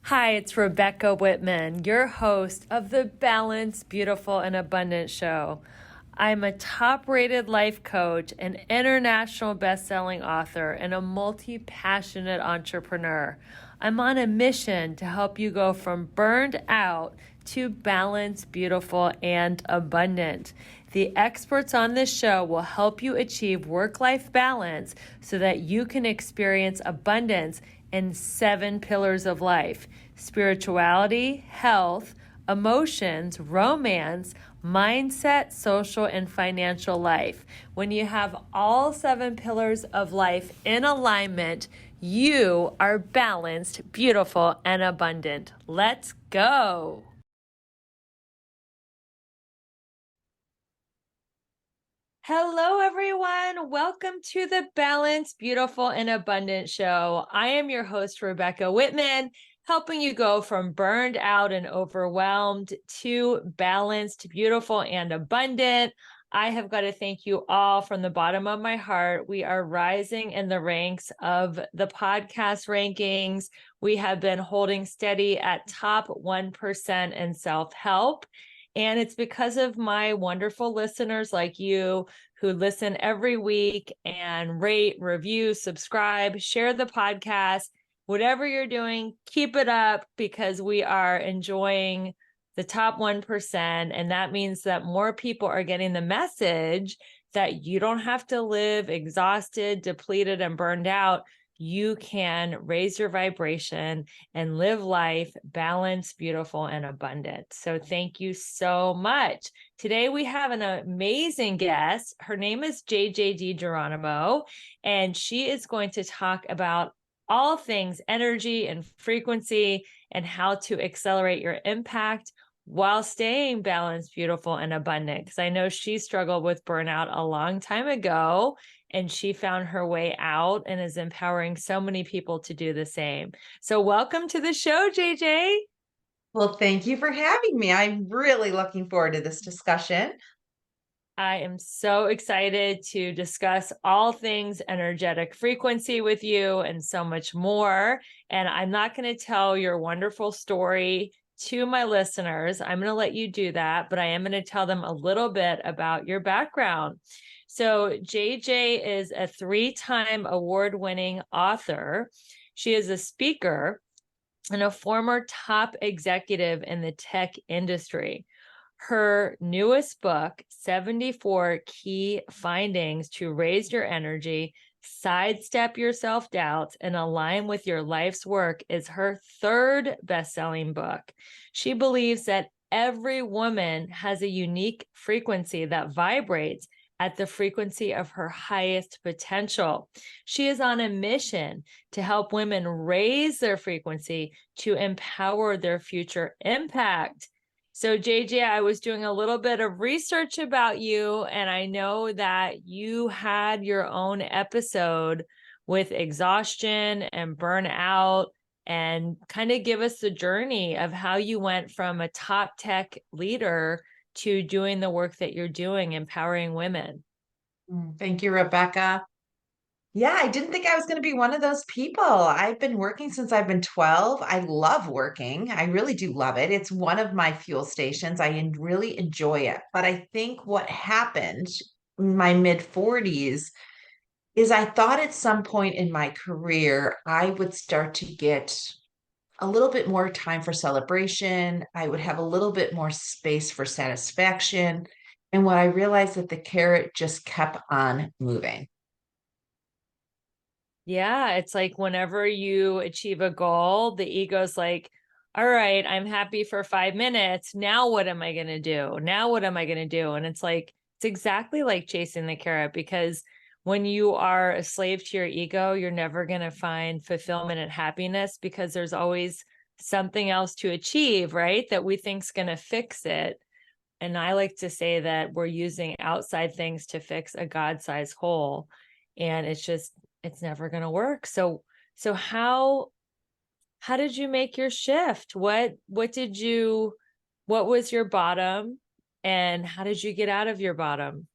Hi, it's Rebecca Whitman, your host of the Balanced, Beautiful, and Abundant Show. I'm a top-rated life coach, an international best-selling author, and a multi-passionate entrepreneur. I'm on a mission to help you go from burned out to balanced, beautiful, and abundant. The experts on this show will help you achieve work-life balance so that you can experience abundance in 7 pillars of life: spirituality, health, emotions, romance, mindset, social, and financial life. When you have all 7 pillars of life in alignment, you are balanced, beautiful, and abundant. Let's go. Hello, everyone. Welcome to the Balanced, Beautiful, and Abundant Show. I am your host, Rebecca Whitman, helping you go from burned out and overwhelmed to balanced, beautiful, and abundant. I have got to thank you all from the bottom of my heart. We are rising in the ranks of the podcast rankings. We have been holding steady at top 1% in self-help. And it's because of my wonderful listeners like you who listen every week and rate, review, subscribe, share the podcast. Whatever you're doing, keep it up because we are enjoying the top 1%. And that means that more people are getting the message that you don't have to live exhausted, depleted, and burned out. You can raise your vibration and live life balanced, beautiful, and abundant. So thank you so much. Today we have an amazing guest. Her name is Digeronimo, and she is going to talk about all things energy and frequency and how to accelerate your impact while staying balanced, beautiful, and abundant. Because I know she struggled with burnout a long time ago, and she found her way out and is empowering so many people to do the same. So welcome to the show, JJ. Well, thank you for having me. I'm really looking forward to this discussion. I am so excited to discuss all things energetic frequency with you and so much more. And I'm not going to tell your wonderful story to my listeners. I'm going to let you do that, but I am going to tell them a little bit about your background. So JJ is a 3-time award-winning author. She is a speaker and a former top executive in the tech industry. Her newest book, 74 Key Findings to Raise Your Energy, Sidestep Your Self-Doubts, and Align with Your Life's Work, is her 3rd best-selling book. She believes that every woman has a unique frequency that vibrates at the frequency of her highest potential. She is on a mission to help women raise their frequency to empower their future impact. So JJ, I was doing a little bit of research about you, and I know that you had your own episode with exhaustion and burnout, and kind of give us the journey of how you went from a top tech leader to doing the work that you're doing, empowering women. Thank you, Rebecca. Yeah, I didn't think I was going to be one of those people. I've been working since I've been 12. I love working. I really do love it. It's one of my fuel stations. Really enjoy it. But I think what happened in my mid 40s is I thought at some point in my career, I would start to get a little bit more time for celebration. I would have a little bit more space for satisfaction. And what I realized that the carrot just kept on moving. Yeah, it's like whenever you achieve a goal, the ego's like, all right, I'm happy for 5 minutes. Now what am I going to do? Now what am I going to do? And it's like, it's exactly like chasing the carrot, because when you are a slave to your ego, you're never going to find fulfillment and happiness because there's always something else to achieve, right? That we think's going to fix it. And I like to say that we're using outside things to fix a God-sized hole. And it's never going to work. So how did you make your shift? What was your bottom, and how did you get out of your bottom?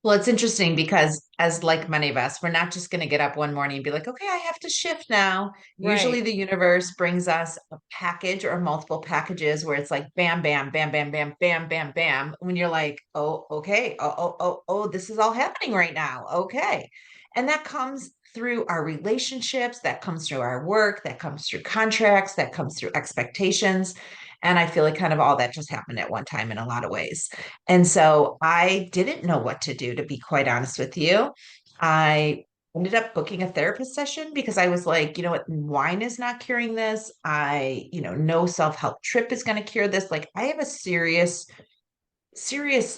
Well, it's interesting because, as like many of us, we're not just going to get up one morning and be like, okay, I have to shift now. Usually Right. the universe brings us a package or multiple packages where it's like bam, bam, bam, bam, bam, bam, bam, bam. When you're like, oh, okay. Oh, this is all happening right now. Okay. And that comes through our relationships, that comes through our work, that comes through contracts, that comes through expectations. And I feel like kind of all that just happened at one time in a lot of ways. And so I didn't know what to do, to be quite honest with you. I ended up booking a therapist session because I was like, you know what, wine is not curing this. No self-help trip is going to cure this. Like, I have a serious,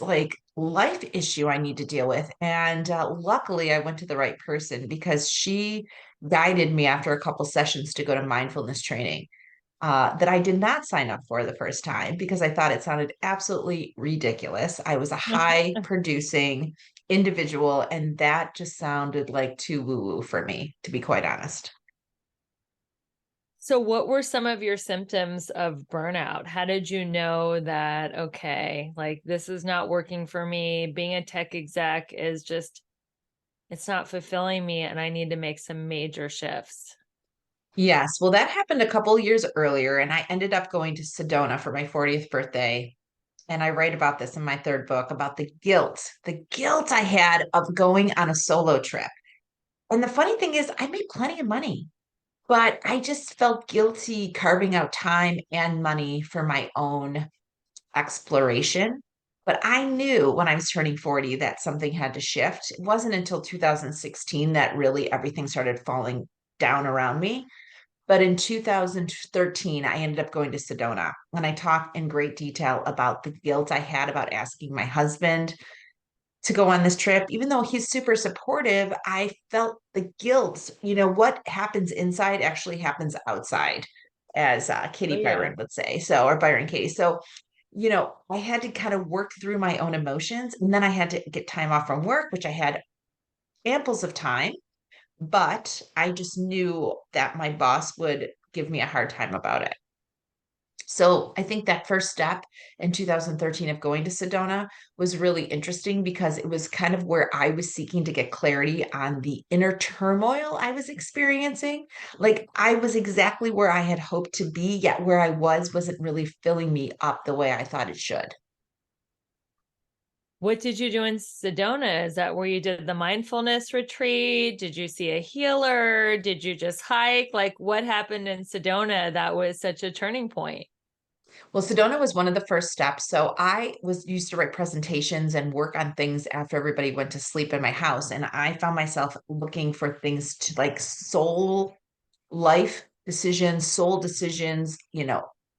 like, life issue I need to deal with. And luckily, I went to the right person because she guided me after a couple sessions to go to mindfulness training that I did not sign up for the first time because I thought it sounded absolutely ridiculous. I was a high producing individual, and that just sounded like too woo woo for me, to be quite honest. So, what were some of your symptoms of burnout? How did you know that, okay, like this is not working for me? Being a tech exec is just, it's not fulfilling me, and I need to make some major shifts. Yes, well, that happened a couple years earlier, and I ended up going to Sedona for my 40th birthday. And I write about this in my third book about the guilt I had of going on a solo trip. And the funny thing is, I made plenty of money. But I just felt guilty carving out time and money for my own exploration. But I knew when I was turning 40 that something had to shift. It wasn't until 2016 that really everything started falling down around me. But in 2013, I ended up going to Sedona and I talked in great detail about the guilt I had about asking my husband to go on this trip. Even though he's super supportive, I felt the guilt. What happens inside actually happens outside, as Oh, Katie yeah. Byron would say. So, or Byron Katie. So, I had to kind of work through my own emotions. And then I had to get time off from work, which I had amples of time. But I just knew that my boss would give me a hard time about it. So I think that first step in 2013 of going to Sedona was really interesting because it was kind of where I was seeking to get clarity on the inner turmoil I was experiencing. Like, I was exactly where I had hoped to be, yet where I was wasn't really filling me up the way I thought it should. What did you do in Sedona? Is that where you did the mindfulness retreat? Did you see a healer? Did you just hike? Like, what happened in Sedona that was such a turning point? Well, Sedona was one of the first steps. So I was used to write presentations and work on things after everybody went to sleep in my house. And I found myself looking for things to, like, soul life decisions, soul decisions,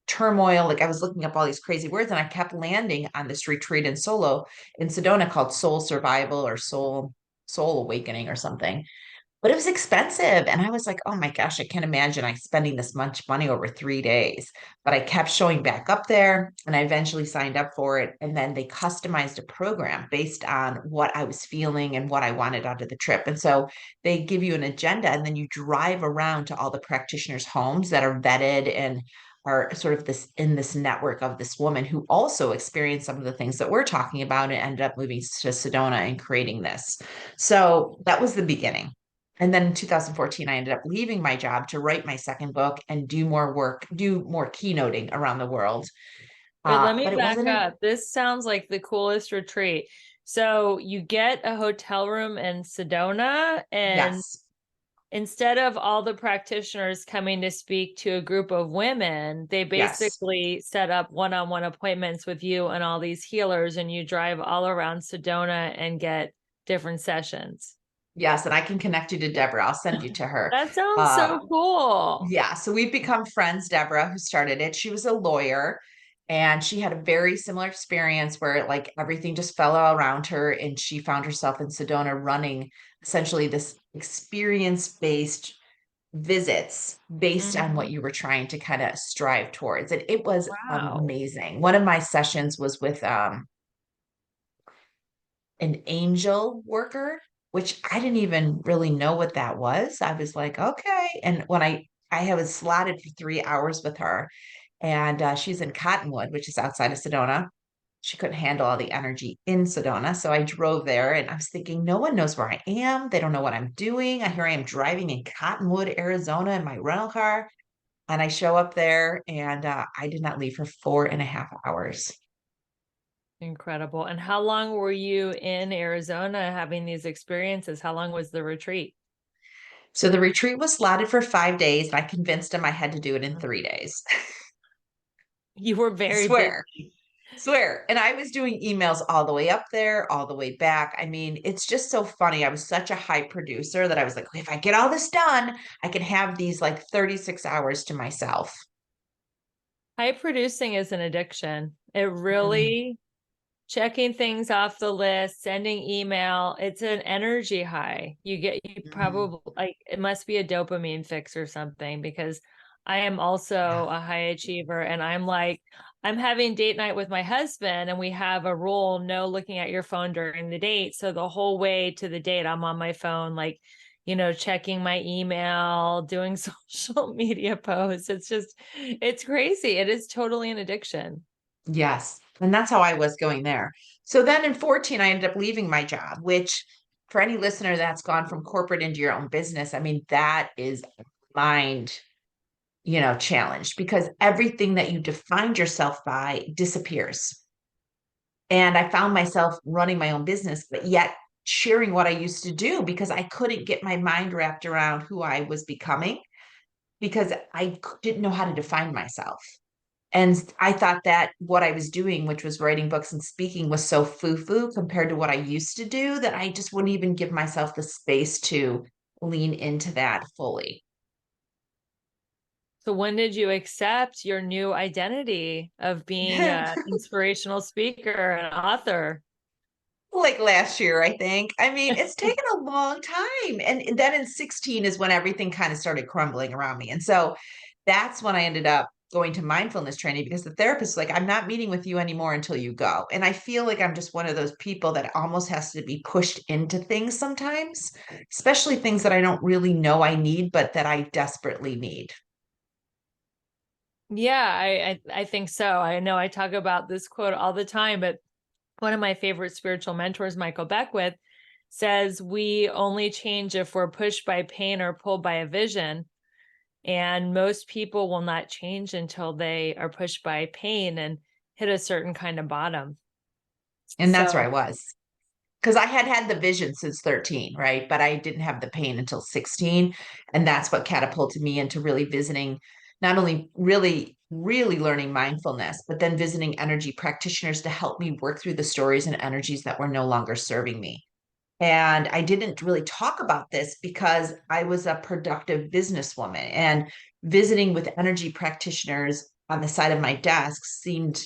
turmoil. Like, I was looking up all these crazy words and I kept landing on this retreat in Sedona called Soul Survival or Soul Awakening or something. But it was expensive. And I was like, oh my gosh, I can't imagine I spending this much money over 3 days. But I kept showing back up there and I eventually signed up for it. And then they customized a program based on what I was feeling and what I wanted out of the trip. And so they give you an agenda and then you drive around to all the practitioners' homes that are vetted and are sort of this network of this woman who also experienced some of the things that we're talking about and ended up moving to Sedona and creating this. So that was the beginning. And then in 2014, I ended up leaving my job to write my second book and do more work, do more keynoting around the world. Wait, let me But it back wasn't up. This sounds like the coolest retreat. So you get a hotel room in Sedona, and yes, instead of all the practitioners coming to speak to a group of women, they yes, basically set up one-on-one appointments with you and all these healers, and you drive all around Sedona and get different sessions. yes. And I can connect you to Deborah. I'll send you to her. That sounds Uh, so cool. yeah. So we've become friends, Deborah, who started it. She was a lawyer and she had a very similar experience where, like, everything just fell all around her and she found herself in Sedona running essentially this experience-based visits based on what Mhm. you were trying to kind of strive towards. And it was Wow. amazing. One of my sessions was with an angel worker, which I didn't even really know what that was. I was like, okay. And when I was slotted for 3 hours with her, and she's in Cottonwood, which is outside of Sedona. she couldn't handle all the energy in Sedona. So I drove there and I was thinking, no one knows where I am. They don't know what I'm doing. Here I am driving in Cottonwood, Arizona in my rental car. And I show up there and I did not leave for 4.5 hours. Incredible. And how long were you in Arizona having these experiences? How long was the retreat? So the retreat was slotted for 5 days, and I convinced him I had to do it in 3 days. You were I very swear. busy. Swear. And I was doing emails all the way up there, all the way back. I mean, it's just so funny. I was such a high producer that I was like, if I get all this done, I can have these like 36 hours to myself. High producing is an addiction. It Mm, really checking things off the list, sending email, it's an energy high. You mhm. probably like it must be a dopamine fix or something because I am also Yeah. a high achiever and I'm like I'm having date night with my husband and we have a rule no looking at your phone during the date. So the whole way to the date I'm on my phone like checking my email, doing social media posts. It's crazy. It is totally an addiction. Yes. And that's how I was going there. So then in 14, I ended up leaving my job, which for any listener that's gone from corporate into your own business, I mean, that is mind, challenged because everything that you defined yourself by disappears. And I found myself running my own business, but yet sharing what I used to do because I couldn't get my mind wrapped around who I was becoming because I didn't know how to define myself. And I thought that what I was doing, which was writing books and speaking, was so foo-foo compared to what I used to do that I just wouldn't even give myself the space to lean into that fully. So when did you accept your new identity of being an inspirational speaker and author? Like last year, I think. I mean, it's taken a long time. And then in 16 is when everything kind of started crumbling around me. And so that's when I ended up going to mindfulness training because the therapist is like, I'm not meeting with you anymore until you go. And I feel like I'm just one of those people that almost has to be pushed into things sometimes, especially things that I don't really know I need, but that I desperately need. Yeah, I think so. I know I talk about this quote all the time, but one of my favorite spiritual mentors, Michael Beckwith, says we only change if we're pushed by pain or pulled by a vision. And most people will not change until they are pushed by pain and hit a certain kind of bottom. And that's where I So was. Because I had had the vision since 13, right? But I didn't have the pain until 16. And that's what catapulted me into really visiting, not only really learning mindfulness, but then visiting energy practitioners to help me work through the stories and energies that were no longer serving me. And I didn't really talk about this because I was a productive businesswoman and visiting with energy practitioners on the side of my desk seemed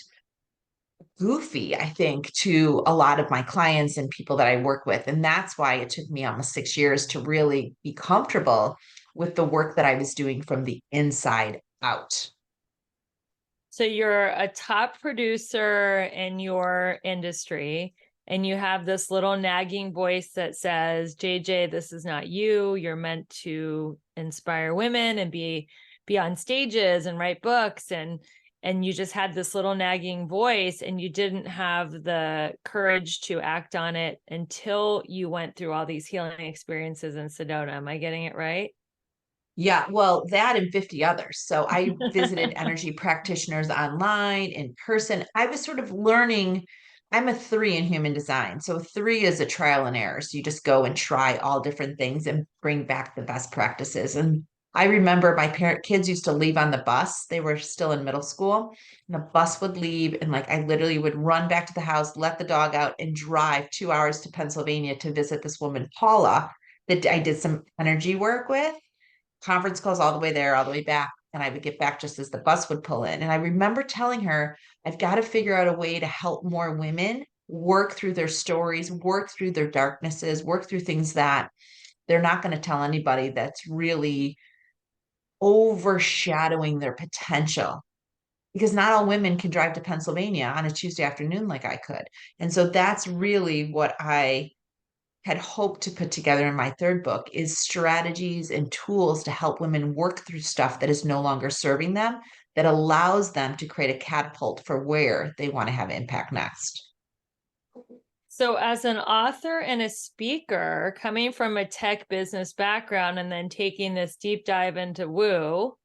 goofy, I think, to a lot of my clients and people that I work with. And that's why it took me almost 6 years to really be comfortable with the work that I was doing from the inside out. So you're a top producer in your industry, and you have this little nagging voice that says, JJ, this is not you. You're meant to inspire women and be on stages and write books and you just had this little nagging voice and you didn't have the courage to act on it until you went through all these healing experiences in Sedona. Am I getting it right? Yeah, well, that and 50 others. So I visited energy practitioners online, in person. I was sort of learning. I'm a three in human design. So three is a trial and error. So you just go and try all different things and bring back the best practices. And I remember my parent kids used to leave on the bus. They were still in middle school, and the bus would leave. And like I literally would run back to the house, let the dog out, and drive 2 hours to Pennsylvania to visit this woman, Paula, that I did some energy work with conference calls all the way there, all the way back. And I would get back just as the bus would pull in. And I remember telling her, I've got to figure out a way to help more women work through their stories, work through their darknesses, work through things that they're not going to tell anybody that's really overshadowing their potential. Because not all women can drive to Pennsylvania on a Tuesday afternoon like I could. And so that's really what I had hoped to put together in my third book is strategies and tools to help women work through stuff that is no longer serving them that allows them to create a catapult for where they want to have impact next. So, as an author and a speaker, coming from a tech business background and then taking this deep dive into woo,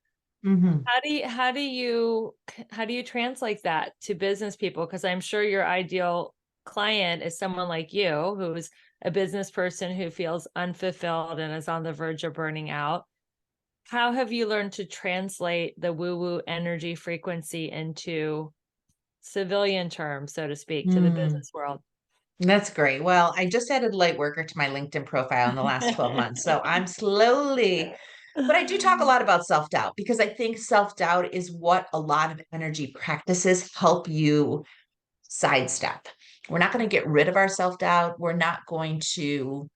Mm-hmm. how do you translate that to business people? Because I'm sure your ideal client is someone like you, who's a business person who feels unfulfilled and is on the verge of burning out. How have you learned to translate the woo-woo energy frequency into civilian terms, so to speak, to the Mm. business world? That's great. Well, I just added light worker to my LinkedIn profile in the last 12 months. So I'm slowly, but I do talk a lot about self-doubt because I think self-doubt is what a lot of energy practices help you sidestep. We're not going to get rid of our self-doubt. We're not going to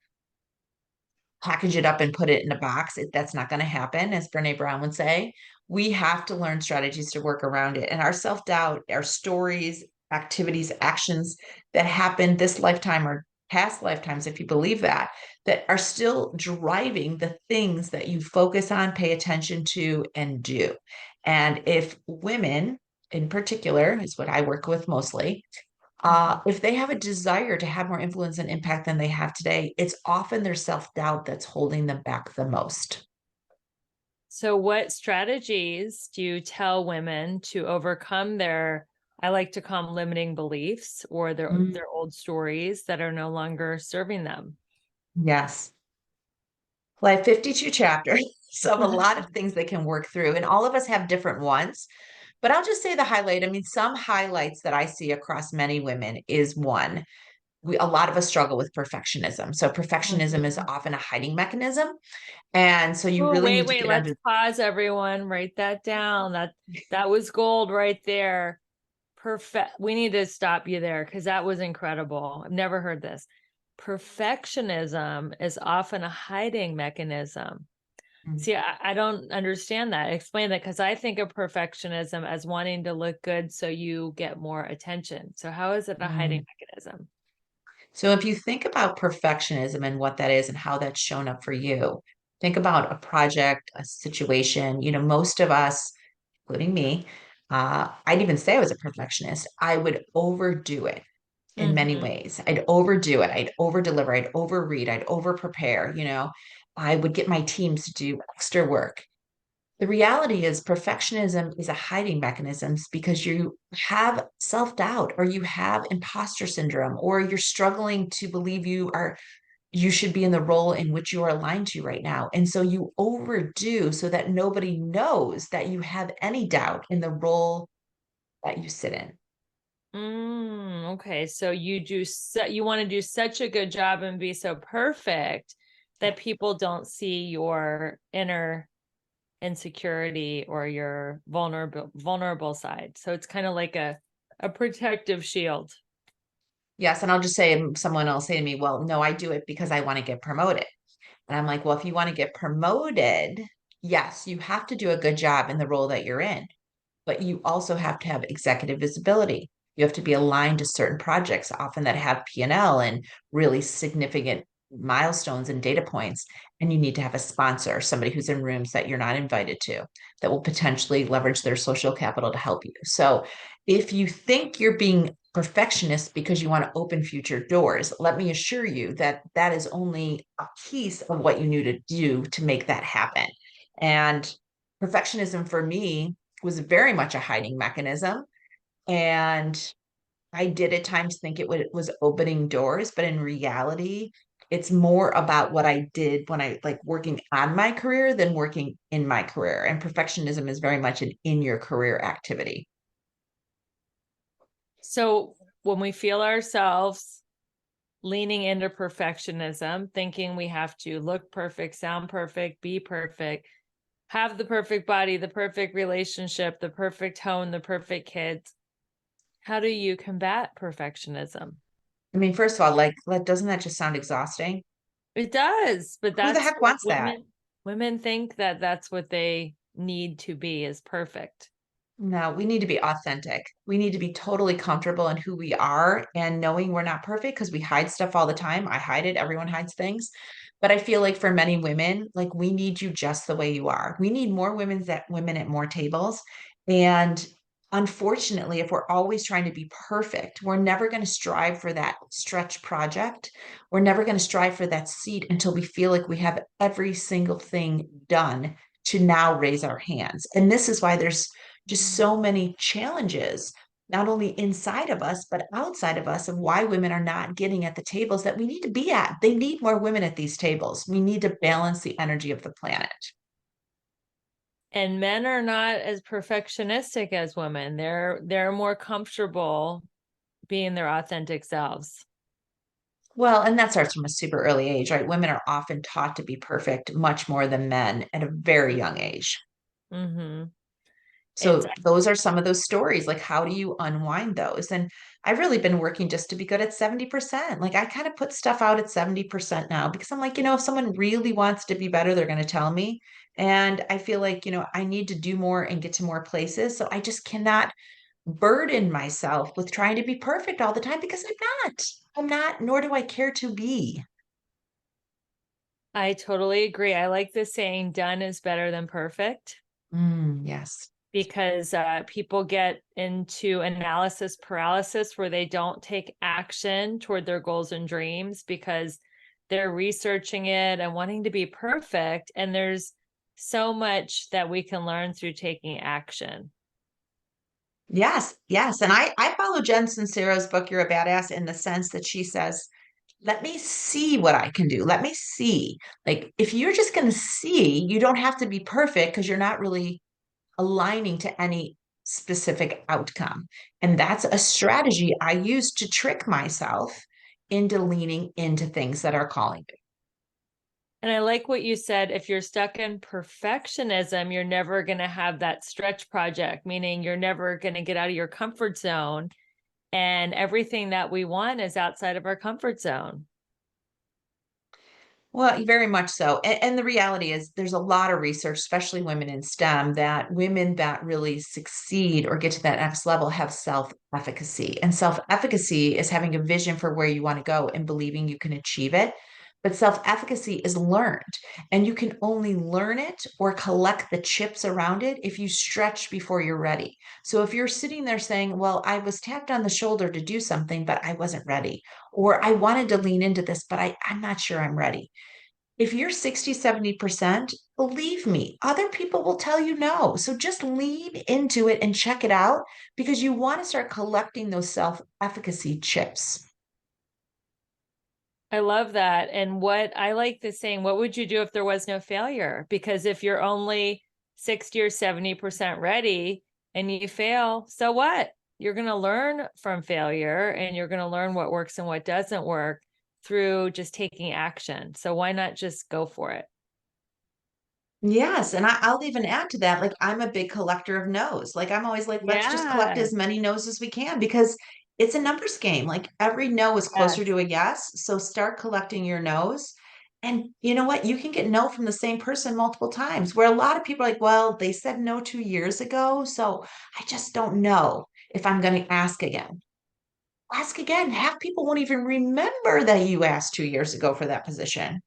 package it up and put it in a box. That's not going to happen, as Brene Brown would say. We have to learn strategies to work around it. And our self doubt, our stories, activities, actions that happen this lifetime or past lifetimes, if you believe that, that are still driving the things that you focus on, pay attention to, and do. And if women in particular, is what I work with mostly, if they have a desire to have more influence and impact than they have today, it's often their self doubt that's holding them back the most. So, what strategies do you tell women to overcome their, I like to call them limiting beliefs or Mm, their old stories that are no longer serving them? yes. Well, I have 52 chapters, so I have a lot of things they can work through, and all of us have different ones. But I'll just say the highlight. I mean, some highlights that I see across many women is one, a lot of us struggle with perfectionism. So, perfectionism is Mhm. often a hiding mechanism. And so, you Oh, really wait, need to wait, get let's under. pause everyone. Write that down. That was gold right there. Perfect. We need to stop you there because that was incredible. I've never heard this. Perfectionism is often a hiding mechanism. See, I don't understand that. Explain that because I think of perfectionism as wanting to look good so you get more attention. So, how is it a hiding Mm. mechanism? So if you think about perfectionism and what that is and how that's shown up for you, think about a project, a situation. Most of us, including me, I'd even say I was a perfectionist. I would overdo it in many Mm-hmm. ways. I'd overdo it. I'd over deliver. I'd overread. I'd over prepare. I would get my teams to do extra work. The reality is perfectionism is a hiding mechanism because you have self-doubt or you have imposter syndrome or you're struggling to believe you should be in the role in which you are aligned to right now. And so you overdo so that nobody knows that you have any doubt in the role that you sit in. Okay, so you want to do such a good job and be so perfect that people don't see your inner insecurity or your vulnerable side. So it's kind of like a protective shield. Yes, and I'll just say someone else say to me, "Well, no, I do it because I want to get promoted." And I'm like, "Well, if you want to get promoted, yes, you have to do a good job in the role that you're in. But you also have to have executive visibility. You have to be aligned to certain projects, often that have P&L and really significant milestones and data points. And you need to have a sponsor, somebody who's in rooms that you're not invited to, that will potentially leverage their social capital to help you. So if you think you're being perfectionist because you want to open future doors, let me assure you that that is only a piece of what you need to do to make that happen. And perfectionism for me was very much a hiding mechanism. And I did at times think was opening doors, but in reality, it's more about what I did when I like working on my career than working in my career. And perfectionism is very much an in your career activity. So when we feel ourselves leaning into perfectionism, thinking we have to look perfect, sound perfect, be perfect, have the perfect body, the perfect relationship, the perfect home, the perfect kids, how do you combat perfectionism? I mean, first of all, like, doesn't that just sound exhausting? It does, but Who the that's heck what wants that? women think that that's what they need to be is perfect. No, we need to be authentic. We need to be totally comfortable in who we are and knowing we're not perfect because we hide stuff all the time. I hide it. Everyone hides things. But I feel like for many women, like we need you just the way you are. We need more women at more tables. And unfortunately, if we're always trying to be perfect, we're never going to strive for that stretch project. We're never going to strive for that seat until we feel like we have every single thing done to now raise our hands. And this is why there's just so many challenges, not only inside of us, but outside of us, of why women are not getting at the tables that we need to be at. They need more women at these tables. We need to balance the energy of the planet. And men are not as perfectionistic as women. They're more comfortable being their authentic selves. Well, and that starts from a super early age, right? Women are often taught to be perfect much more than men at a very young age. Mm-hmm. It's So those are some of those stories. Like, how do you unwind those? And I've really been working just to be good at 70%. Like I kind of put stuff out at 70% now because I'm like, if someone really wants to be better, they're going to tell me. And I feel like, I need to do more and get to more places. So I just cannot burden myself with trying to be perfect all the time because I'm not. I'm not, nor do I care to be. I totally agree. I like the saying done is better than perfect Yes. because people get into analysis paralysis where they don't take action toward their goals and dreams because they're researching it and wanting to be perfect. And there's so much that we can learn through taking action. Yes, yes. And I follow Jen Sincero's book, You're a Badass, in the sense that she says, let me see what I can do. Let me see. Like, if you're just going to see, you don't have to be perfect because you're not really aligning to any specific outcome. And that's a strategy I use to trick myself into leaning into things that are calling me. And I like what you said. If you're stuck in perfectionism, you're never going to have that stretch project, meaning you're never going to get out of your comfort zone. And everything that we want is outside of our comfort zone. Well, very much so. And the reality is, there's a lot of research, especially women in STEM, that women that really succeed or get to that next level have self-efficacy. And self-efficacy is having a vision for where you want to go and believing you can achieve it. But self-efficacy is learned, and you can only learn it or collect the chips around it if you stretch before you're ready. So if you're sitting there saying, well, I was tapped on the shoulder to do something, but I wasn't ready, or I wanted to lean into this, but I'm not sure I'm ready. If you're 60, 70%, believe me, other people will tell you no. So just lean into it and check it out because you want to start collecting those self-efficacy chips. I love that. And what I like the saying, what would you do if there was no failure? Because if you're only 60 or 70% ready and you fail, so what? You're going to learn from failure and you're going to learn what works and what doesn't work through just taking action. So why not just go for it? Yes, and I'll even add to that, like I'm a big collector of no's. Like I'm always like, let's just collect Yeah. as many no's as we can because it's a numbers game. Like every no is closer Yes. to a yes. So start collecting your no's. And you know what? You can get no from the same person multiple times. Where a lot of people are like, well, they said no 2 years ago, so I just don't know if I'm going to ask again. Ask again. Half people won't even remember that you asked 2 years ago for that position.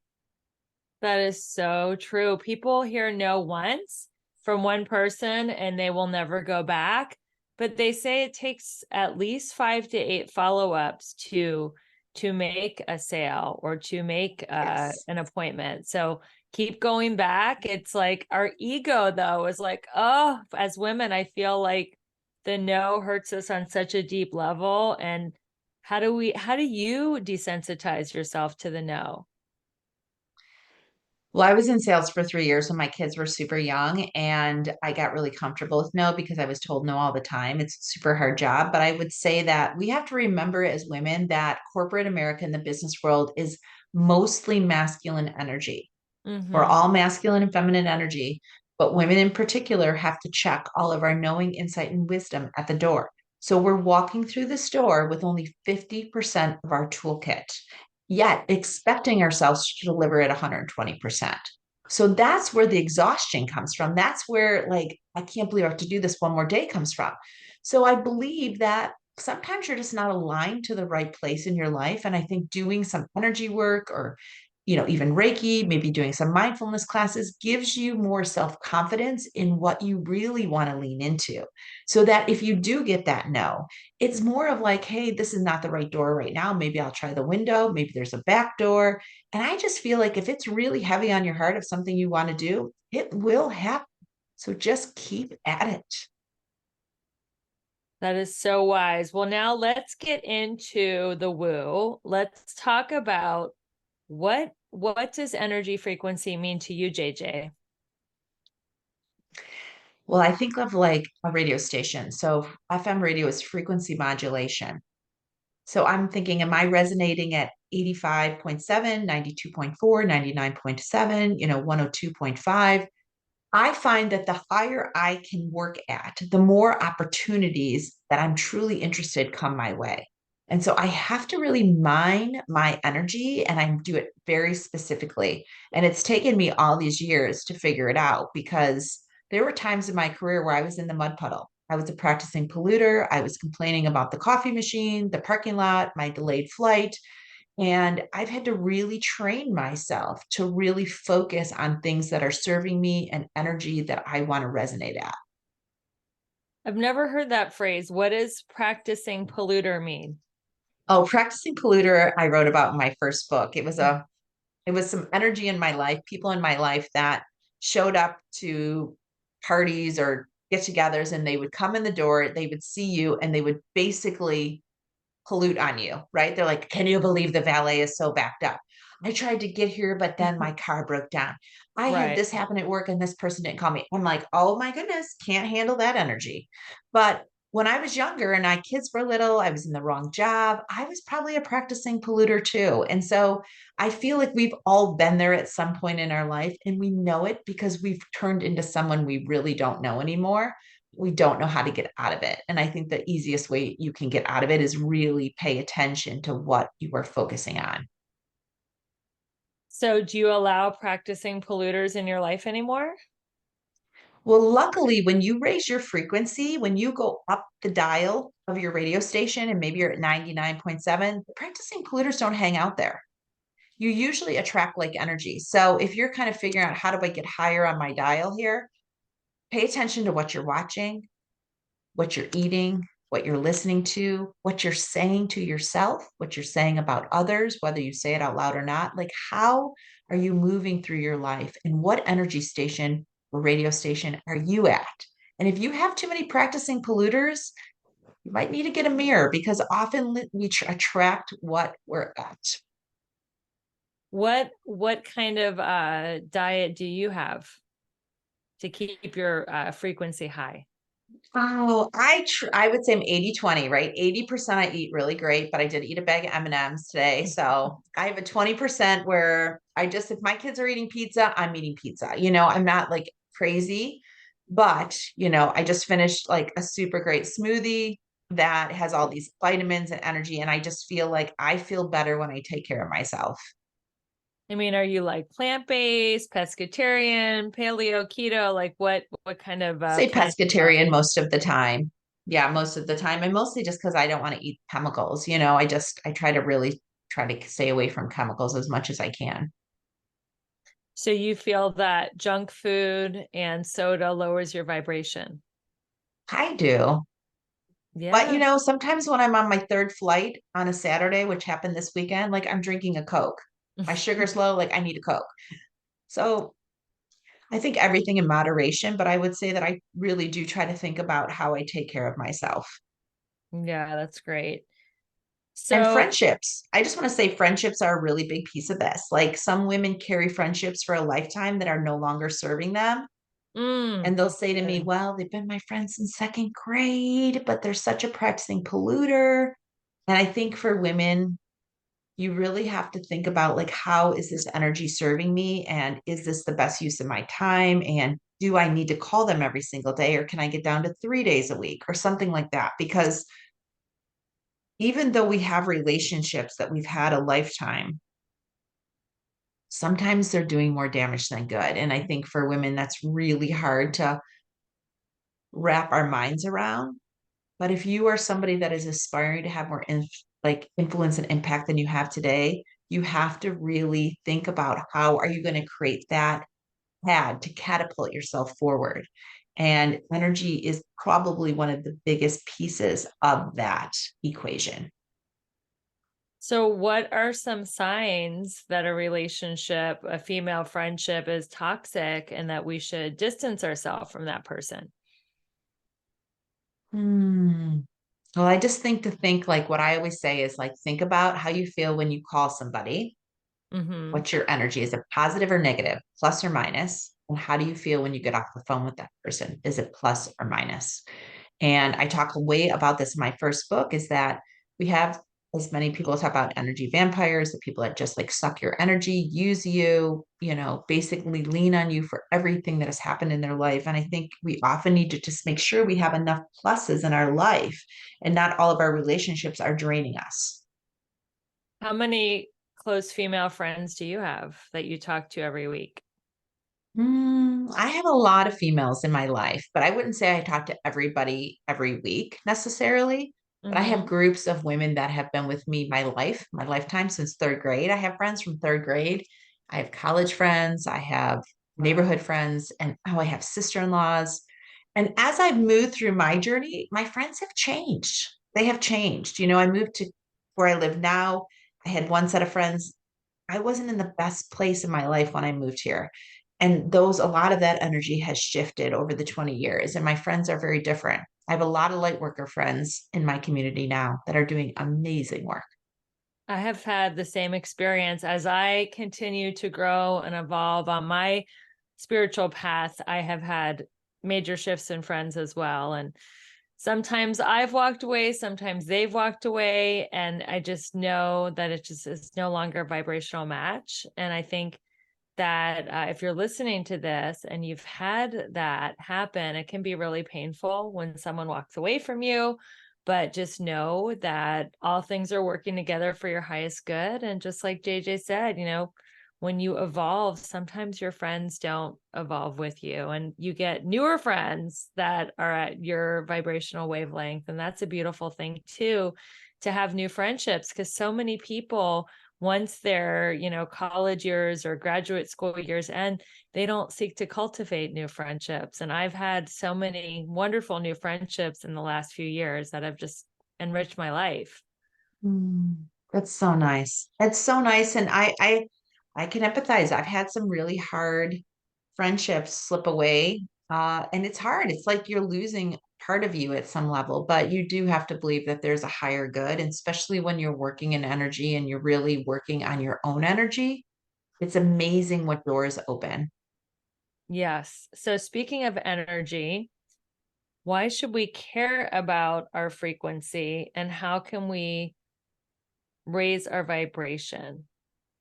That is so true. People hear no once from one person and they will never go back. But they say it takes at least 5 to 8 follow-ups to make a sale or to make Yes. an appointment. So keep going back. It's like our ego though is like, oh, as women, I feel like the no hurts us on such a deep level. And how do you desensitize yourself to the no? Well, I was in sales for 3 years when my kids were super young, and I got really comfortable with no because I was told no all the time. It's a super hard job. But I would say that we have to remember as women that corporate America and the business world is mostly masculine energy. We're Mm-hmm. all masculine and feminine energy, but women in particular have to check all of our knowing, insight, and wisdom at the door. So we're walking through the store with only 50% of our toolkit, yet expecting ourselves to deliver at 120%. So that's where the exhaustion comes from. That's where, like, I can't believe I have to do this one more day comes from. So I believe that sometimes you're just not aligned to the right place in your life. And I think doing some energy work or, even Reiki, maybe doing some mindfulness classes gives you more self confidence in what you really want to lean into. So that if you do get that no, it's more of like, hey, this is not the right door right now. Maybe I'll try the window. Maybe there's a back door, and I just feel like if it's really heavy on your heart of something you want to do, it will happen. So just keep at it. That is so wise. Well, now let's get into the woo. Let's talk about what does energy frequency mean to you, JJ? Well, I think of like a radio station. So FM radio is frequency modulation. So I'm thinking, am I resonating at 85.7, 92.4, 99.7, 102.5? I find that the higher I can work at, the more opportunities that I'm truly interested come my way. And so I have to really mine my energy and I do it very specifically. And it's taken me all these years to figure it out because there were times in my career where I was in the mud puddle. I was a practicing polluter. I was complaining about the coffee machine, the parking lot, my delayed flight. And I've had to really train myself to really focus on things that are serving me and energy that I want to resonate at. I've never heard that phrase. What does practicing polluter mean? Oh, practicing polluter, I wrote about in my first book. It was some energy in my life, people in my life that showed up to parties or get-togethers, and they would come in the door, they would see you, and they would basically pollute on you, right? They're like, can you believe the valet is so backed up? I tried to get here, but then my car broke down. I had Right. this happen at work and this person didn't call me. I'm like, oh my goodness, can't handle that energy. But when I was younger and my kids were little, I was in the wrong job. I was probably a practicing polluter too. And so I feel like we've all been there at some point in our life and we know it because we've turned into someone we really don't know anymore. We don't know how to get out of it. And I think the easiest way you can get out of it is really pay attention to what you are focusing on. So do you allow practicing polluters in your life anymore? Well, luckily, when you raise your frequency, when you go up the dial of your radio station and maybe you're at 99.7, the practicing polluters don't hang out there. You usually attract like energy. So if you're kind of figuring out how do I get higher on my dial here, pay attention to what you're watching, what you're eating, what you're listening to, what you're saying to yourself, what you're saying about others, whether you say it out loud or not. Like, how are you moving through your life? And what energy station or radio station are you at? And if you have too many practicing polluters, you might need to get a mirror because often we attract what we're at. What kind of diet do you have to keep your frequency high? Oh, I would say I'm 80-20, right? 80% I eat really great, but I did eat a bag of M&Ms today. So I have a 20% where if my kids are eating pizza, I'm eating pizza. I'm not like crazy, but I just finished like a super great smoothie that has all these vitamins and energy. And I just feel like I feel better when I take care of myself. I mean, are you like plant-based, pescatarian, paleo, keto? Like what kind of Say plant do you have? pescatarian most of the time. Yeah, most of the time. And mostly just because I don't want to eat chemicals. I try to really try to stay away from chemicals as much as I can. So you feel that junk food and soda lowers your vibration? I do. But Yeah. sometimes when I'm on my third flight on a Saturday, which happened this weekend, like I'm drinking a Coke. My sugar's low, like I need a Coke. So I think everything in moderation, but I would say that I really do try to think about how I take care of myself. Yeah, that's great. And So, friendships. I just want to say friendships are a really big piece of this. Like some women carry friendships for a lifetime that are no longer serving them. And they'll say to me, good. well, they've been my friends since second grade, but they're such a practicing polluter. And I think for women, you really have to think about like, how is this energy serving me? And is this the best use of my time? And do I need to call them every single day? Or can I get down to 3 days a week or something like that? Because even though we have relationships that we've had a lifetime, sometimes they're doing more damage than good. And I think for women, that's really hard to wrap our minds around. But if you are somebody that is aspiring to have more influence and impact than you have today, you have to really think about how are you going to create that pad to catapult yourself forward. And energy is probably one of the biggest pieces of that equation. So, what are some signs that a relationship, a female friendship, is toxic and that we should distance ourselves from that person? Hmm. Well, I just think like what I always say is like think about how you feel when you call somebody. Hmm. What's your energy? Is it positive or negative, plus or minus? And how do you feel when you get off the phone with that person? Is it plus or minus? And I talk way about this in my first book is that we have as many people talk about energy vampires, the people that just like suck your energy, use you, basically lean on you for everything that has happened in their life. And I think we often need to just make sure we have enough pluses in our life and not all of our relationships are draining us. How many close female friends do you have that you talk to every week? I have a lot of females in my life, but I wouldn't say I talk to everybody every week necessarily. But I have Hmm. groups of women that have been with me my lifetime since third grade. I have friends from third grade. I have college friends. I have neighborhood Wow. friends, and I have sister-in-laws. And as I've moved through my journey, my friends have changed. They have changed. I moved to where I live now. I had one set of friends. I wasn't in the best place in my life when I moved here. And a lot of that energy has shifted over the 20 years. And my friends are very different. I have a lot of light worker friends in my community now that are doing amazing work. I have had the same experience as I continue to grow and evolve on my spiritual path. I have had major shifts in friends as well. And sometimes I've walked away, sometimes they've walked away. And I just know that it just is no longer a vibrational match. And I think that if you're listening to this and you've had that happen, it can be really painful when someone walks away from you. But just know that all things are working together for your highest good. And just like JJ said, when you evolve, sometimes your friends don't evolve with you, and you get newer friends that are at your vibrational wavelength. And that's a beautiful thing, too, to have new friendships, because so many people, once their college years or graduate school years end, they don't seek to cultivate new friendships. And I've had so many wonderful new friendships in the last few years that have just enriched my life. That's so nice. It's so nice. And I can empathize. I've had some really hard friendships slip away. And it's hard. It's like you're losing part of you at some level, but you do have to believe that there's a higher good. And especially when you're working in energy and you're really working on your own energy, it's amazing what doors open. Yes. So speaking of energy, why should we care about our frequency, and how can we raise our vibration?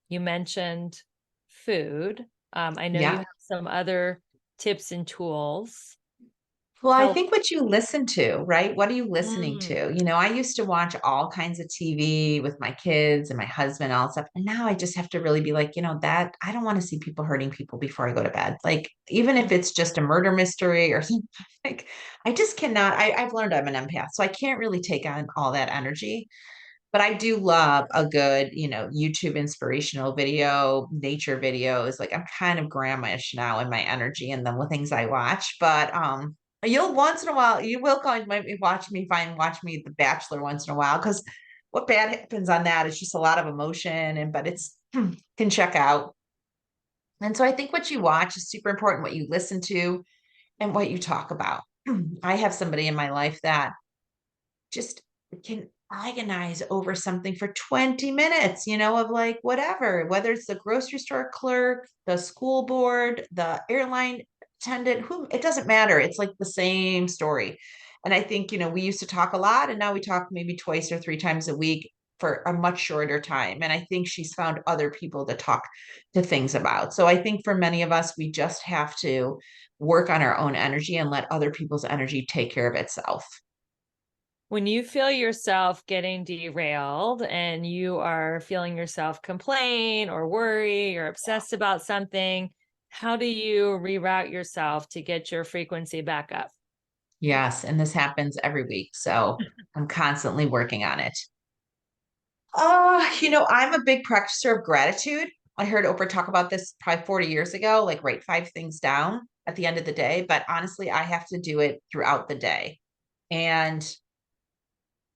You mentioned food. I know you Yeah. have some other tips and tools. Well, I Tell. think what you listen to, right? What are you listening Mm. to? I used to watch all kinds of TV with my kids and my husband, all that stuff. And now I just have to really be like, that I don't want to see people hurting people before I go to bed. Like, even if it's just a murder mystery or something, like, I just cannot. I've learned I'm an empath, so I can't really take on all that energy. But I do love a good, YouTube inspirational video, nature videos. Like I'm kind of grandma-ish now in my energy and the things I watch. But you'll once in a while, you will kind of watch me The Bachelor once in a while because what bad happens on that is just a lot of emotion and but it's can check out. And so I think what you watch is super important, what you listen to and what you talk about. I have somebody in my life that just can agonize over something for 20 minutes, of like whatever, whether it's the grocery store clerk, the school board, the airline attendant, who it doesn't matter. It's like the same story. And I think, we used to talk a lot and now we talk maybe twice or three times a week for a much shorter time. And I think she's found other people to talk to things about. So I think for many of us, we just have to work on our own energy and let other people's energy take care of itself. When you feel yourself getting derailed and you are feeling yourself complain or worry or obsessed about something, how do you reroute yourself to get your frequency back up? Yes, and this happens every week. So I'm constantly working on it. I'm a big practicer of gratitude. I heard Oprah talk about this probably 40 years ago, like write 5 things down at the end of the day. But honestly, I have to do it throughout the day. And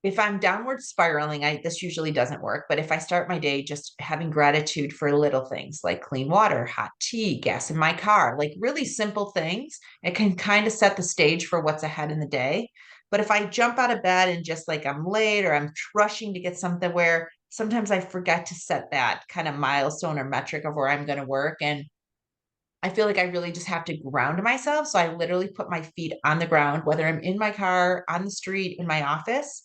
if I'm downward spiraling, this usually doesn't work. But if I start my day just having gratitude for little things like clean water, hot tea, gas in my car, like really simple things, it can kind of set the stage for what's ahead in the day. But if I jump out of bed and just like I'm late or I'm rushing to get something where sometimes I forget to set that kind of milestone or metric of where I'm going to work. And I feel like I really just have to ground myself. So I literally put my feet on the ground, whether I'm in my car, on the street, in my office,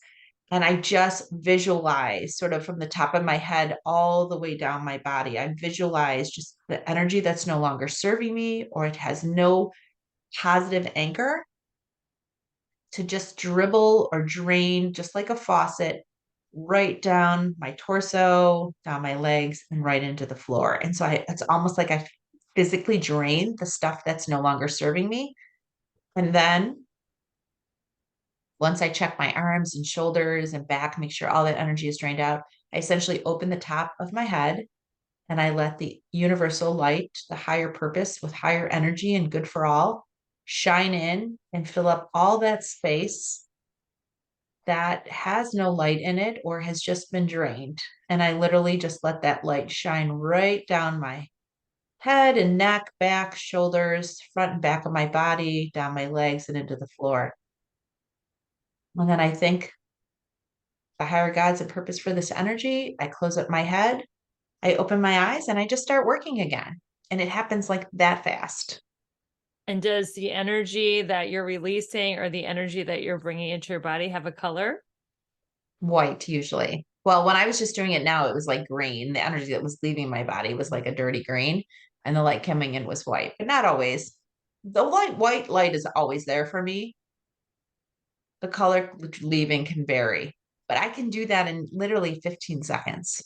and I just visualize sort of from the top of my head all the way down my body. I visualize just the energy that's no longer serving me or it has no positive anchor to just dribble or drain, just like a faucet, right down my torso, down my legs, and right into the floor. And so it's almost like I physically drain the stuff that's no longer serving me. And then once I check my arms and shoulders and back, make sure all that energy is drained out, I essentially open the top of my head and I let the universal light, the higher purpose with higher energy and good for all, shine in and fill up all that space that has no light in it or has just been drained. And I literally just let that light shine right down my head and neck, back, shoulders, front and back of my body, down my legs, and into the floor. And then I think the higher God's a purpose for this energy. I close up my head, I open my eyes, and I just start working again. And it happens like that fast. And does the energy that you're releasing or the energy that you're bringing into your body have a color? White, usually. Well, when I was just doing it now, it was like green. The energy that was leaving my body was like a dirty green, and the light coming in was white, but not always. The white light is always there for me. The color leaving can vary, but I can do that in literally 15 seconds.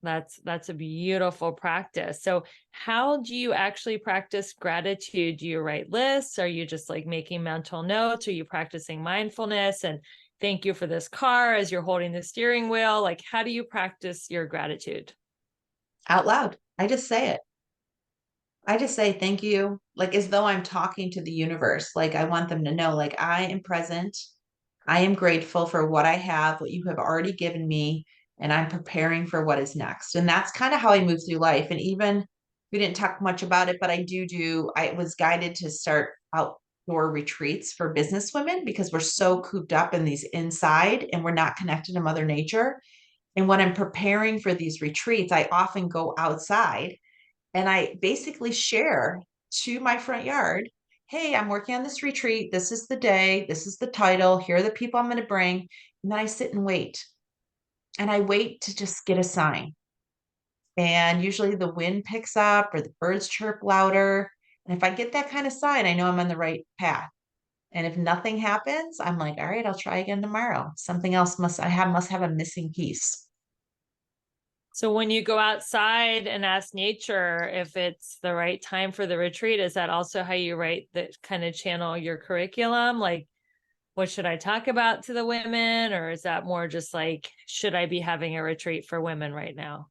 That's a beautiful practice. So how do you actually practice gratitude? Do you write lists? Are you just like making mental notes? Are you practicing mindfulness and thank you for this car as you're holding the steering wheel? Like how do you practice your gratitude? Out loud. I just say it. I just say thank you, like as though I'm talking to the universe. Like I want them to know, like, I am present. I am grateful for what I have, what you have already given me, and I'm preparing for what is next. And that's kind of how I move through life. And even we didn't talk much about it, but I was guided to start outdoor retreats for business women because we're so cooped up in these inside and we're not connected to Mother Nature. And when I'm preparing for these retreats, I often go outside and I basically share to my front yard, hey, I'm working on this retreat. This is the day. This is the title. Here are the people I'm going to bring. And then I sit and wait. And I wait to just get a sign. And usually the wind picks up or the birds chirp louder. And if I get that kind of sign, I know I'm on the right path. And if nothing happens, I'm like, all right, I'll try again tomorrow. Something else must have a missing piece. So when you go outside and ask nature if it's the right time for the retreat, is that also how you write that kind of channel your curriculum? Like, what should I talk about to the women? Or is that more just like, should I be having a retreat for women right now?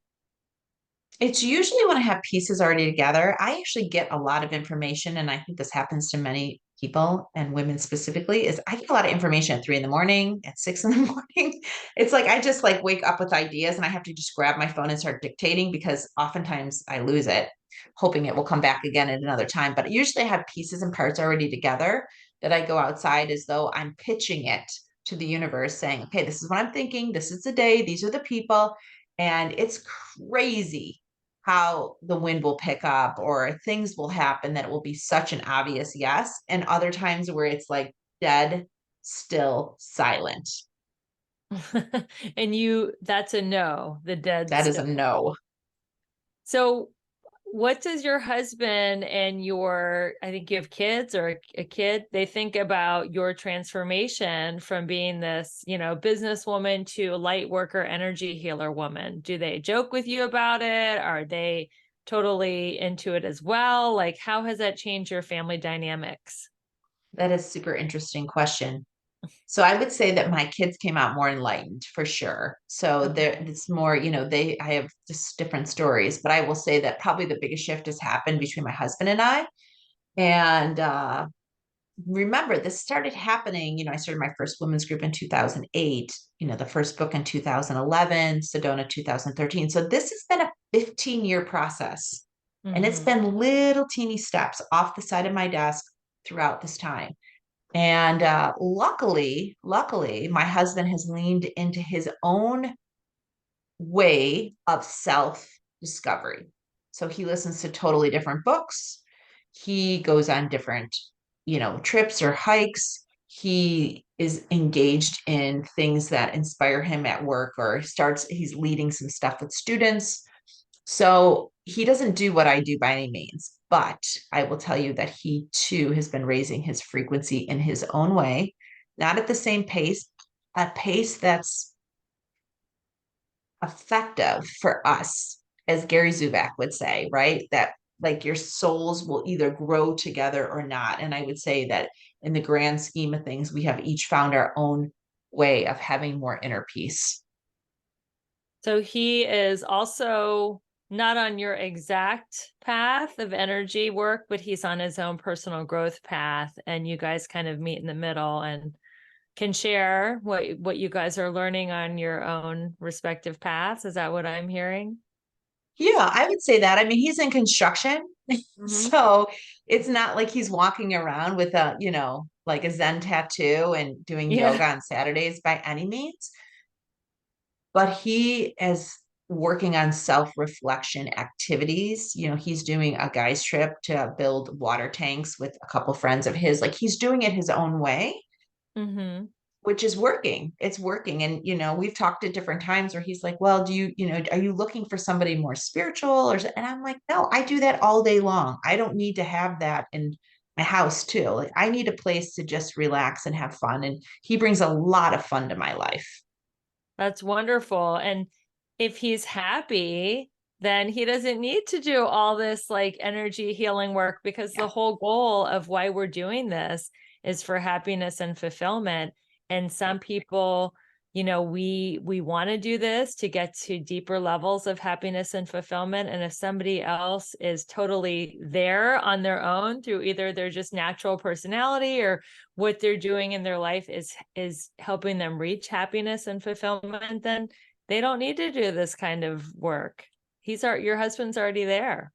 It's usually when I have pieces already together. I actually get a lot of information, and I think this happens to many people and women specifically, is I get a lot of information at 3 in the morning, at 6 in the morning. It's like I just like wake up with ideas and I have to just grab my phone and start dictating because oftentimes I lose it, hoping it will come back again at another time. But usually I have pieces and parts already together that I go outside as though I'm pitching it to the universe saying, okay, this is what I'm thinking. This is the day. These are the people. And it's crazy how the wind will pick up or things will happen that it will be such an obvious yes. And other times where it's like dead, still silent. And that's a no, the dead That is a still. no. So what does your husband and I think you have kids or a kid, they think about your transformation from being this, businesswoman to light worker, energy healer woman? Do they joke with you about it? Are they totally into it as well? Like, how has that changed your family dynamics? That is a super interesting question. So I would say that my kids came out more enlightened for sure. So Okay. it's more, I have just different stories, but I will say that probably the biggest shift has happened between my husband and I. And remember, this started happening, I started my first women's group in 2008, the first book in 2011, Sedona 2013. So this has been a 15-year process. And it's Mm-hmm. been little teeny steps off the side of my desk throughout this time. And luckily, my husband has leaned into his own way of self discovery. So he listens to totally different books. He goes on different, trips or hikes. He is engaged in things that inspire him at work, or he's leading some stuff with students. So he doesn't do what I do by any means, but I will tell you that he too has been raising his frequency in his own way, not at the same pace, a pace that's effective for us, as Gary Zubak would say, right? That like your souls will either grow together or not. And I would say that in the grand scheme of things, we have each found our own way of having more inner peace. So he is also not on your exact path of energy work, but he's on his own personal growth path, and you guys kind of meet in the middle and can share what you guys are learning on your own respective paths. Is that what I'm hearing? Yeah, I would say that. I mean, he's in construction. Mm-hmm. So it's not like he's walking around with like a Zen tattoo and doing Yeah. yoga on Saturdays by any means. But he is working on self-reflection activities. He's doing a guy's trip to build water tanks with a couple friends of his. Like he's doing it his own way, Mm-hmm. which is working. It's working. And, we've talked at different times where he's like, well, are you looking for somebody more spiritual? And I'm like, no, I do that all day long. I don't need to have that in my house too. Like I need a place to just relax and have fun. And he brings a lot of fun to my life. That's wonderful. And if he's happy, then he doesn't need to do all this like energy healing work, because Yeah. the whole goal of why we're doing this is for happiness and fulfillment. And some people, we want to do this to get to deeper levels of happiness and fulfillment. And if somebody else is totally there on their own through either their just natural personality or what they're doing in their life is helping them reach happiness and fulfillment, then they don't need to do this kind of work. Your husband's already there.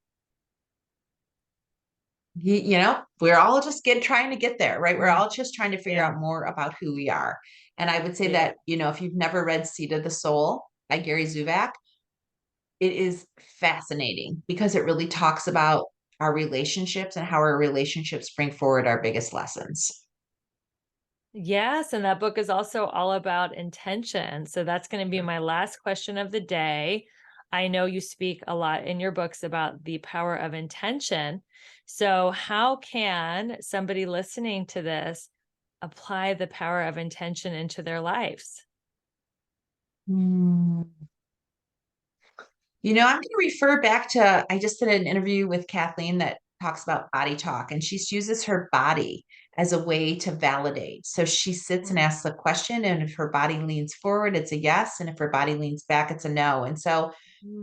We're all just trying to get there, right? We're Mm. all just trying to figure Yeah. out more about who we are. And I would say Yeah. that, if you've never read Seed of the Soul by Gary Zubak, it is fascinating because it really talks about our relationships and how our relationships bring forward our biggest lessons. Yes, and that book is also all about intention. So that's going to be my last question of the day. I know you speak a lot in your books about the power of intention. So how can somebody listening to this apply the power of intention into their lives? Hmm. I'm going to refer back to, I just did an interview with Kathleen that talks about body talk, and she uses her body as a way to validate. So she sits and asks a question, and if her body leans forward, it's a yes. And if her body leans back, it's a no. And so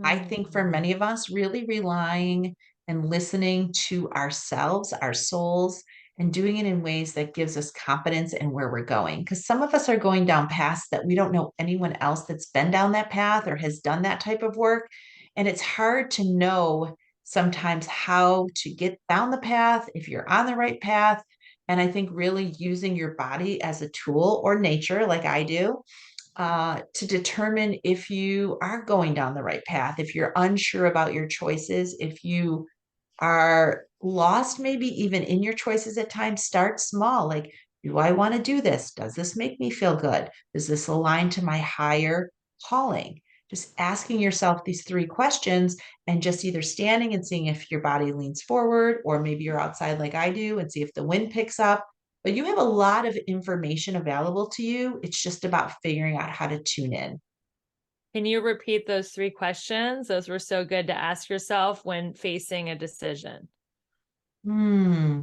I think for Mm. many of us, really relying and listening to ourselves, our souls, and doing it in ways that gives us confidence in where we're going. Because some of us are going down paths that we don't know anyone else that's been down that path or has done that type of work. And it's hard to know sometimes how to get down the path, if you're on the right path. And I think really using your body as a tool, or nature, like I do, to determine if you are going down the right path, if you're unsure about your choices, if you are lost, maybe even in your choices at times, start small. Like, do I want to do this? Does this make me feel good? Does this align to my higher calling? Just asking yourself these three questions and just either standing and seeing if your body leans forward, or maybe you're outside like I do and see if the wind picks up. But you have a lot of information available to you. It's just about figuring out how to tune in. Can you repeat those three questions? Those were so good to ask yourself when facing a decision. Hmm.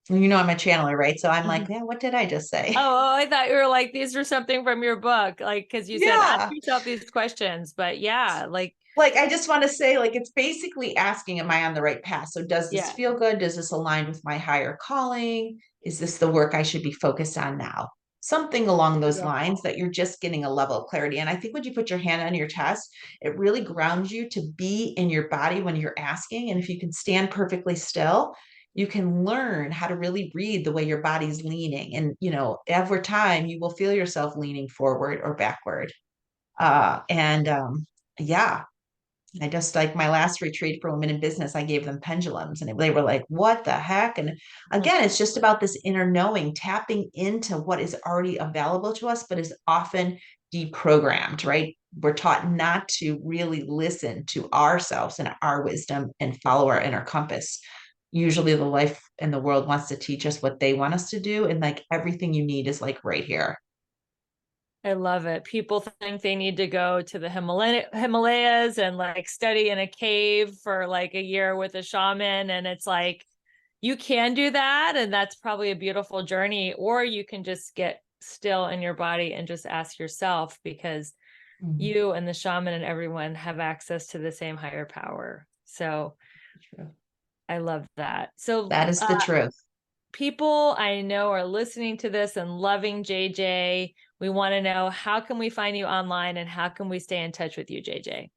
You know, I'm a channeler, right? So I'm like, yeah, what did I just say? Oh, I thought you were like, these are something from your book. Like, because you said, ask Yeah. yourself these questions. But yeah, like, Like, I just want to say, like, it's basically asking, am I on the right path? So, does this yeah, feel good? Does this align with my higher calling? Is this the work I should be focused on now? Something along those lines beautiful. that you're just getting a level of clarity. And I think when you put your hand on your chest, it really grounds you to be in your body when you're asking. And if you can stand perfectly still, you can learn how to really read the way your body's leaning. And, over time, you will feel yourself leaning forward or backward. And yeah, I just like my last retreat for women in business, I gave them pendulums and they were like, what the heck? And again, it's just about this inner knowing, tapping into what is already available to us, but is often deprogrammed, right? We're taught not to really listen to ourselves and our wisdom and follow our inner compass. Usually, the life and the world wants to teach us what they want us to do. And like everything you need is like right here. I love it. People think they need to go to the Himalayas and like study in a cave for like a year with a shaman. And it's like, you can do that. And that's probably a beautiful journey. Or you can just get still in your body and just ask yourself, because Mhm. you and the shaman and everyone have access to the same higher power. So True. I love that. So That is the truth. people I know are listening to this and loving JJ. We want to know, how can we find you online and how can we stay in touch with you, JJ?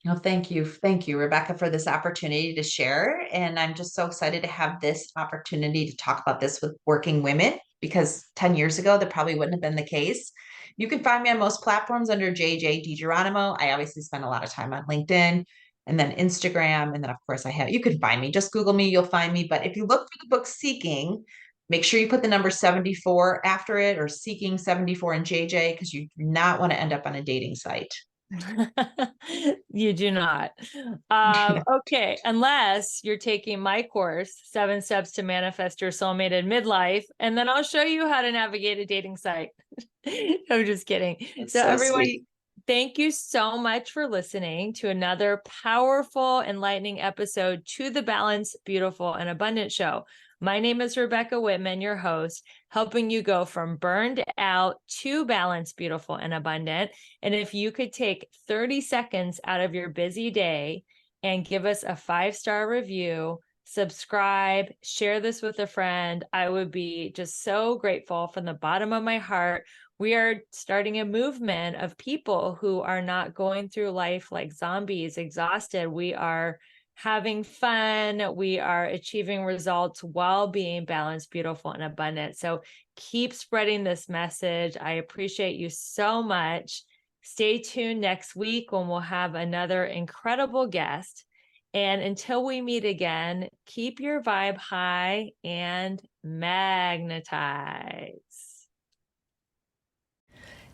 No, thank you. Thank you, Rebecca, for this opportunity to share. And I'm just so excited to have this opportunity to talk about this with working women because 10 years ago, that probably wouldn't have been the case. You can find me on most platforms under JJ Digeronimo. I obviously spend a lot of time on LinkedIn and then Instagram. And then, of course, you can find me. Just Google me, you'll find me. But if you look for the book Seeking, make sure you put the number 74 after it, or Seeking 74 in JJ, because you do not want to end up on a dating site. You do not. Okay, unless you're taking my course, 7 Steps to Manifest Your Soulmate in Midlife, and then I'll show you how to navigate a dating site. I'm just kidding. That's So, so everyone, sweet. thank you so much for listening to another powerful, enlightening episode to the Balance, Beautiful, and Abundant Show. My name is Rebecca Whitman, your host, helping you go from burned out to balanced, beautiful, and abundant. And if you could take 30 seconds out of your busy day and give us a 5-star review, subscribe, share this with a friend, I would be just so grateful from the bottom of my heart. We are starting a movement of people who are not going through life like zombies, exhausted. We are having fun. We are achieving results while being balanced, beautiful, and abundant. So keep spreading this message. I appreciate you so much. Stay tuned next week when we'll have another incredible guest. And until we meet again, keep your vibe high and magnetize.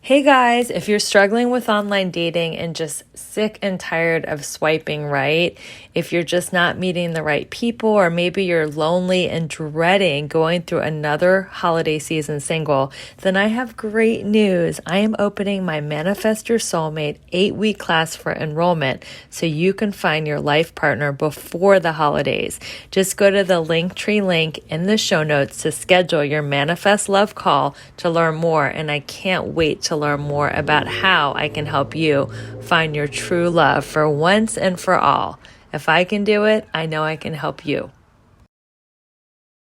Hey guys, if you're struggling with online dating and just sick and tired of swiping right, if you're just not meeting the right people, or maybe you're lonely and dreading going through another holiday season single, then I have great news. I am opening my Manifest Your Soulmate 8-week class for enrollment so you can find your life partner before the holidays. Just go to the Linktree link in the show notes to schedule your Manifest Love call to learn more, and I can't wait to learn more about how I can help you find your true love for once and for all. If I can do it, I know I can help you.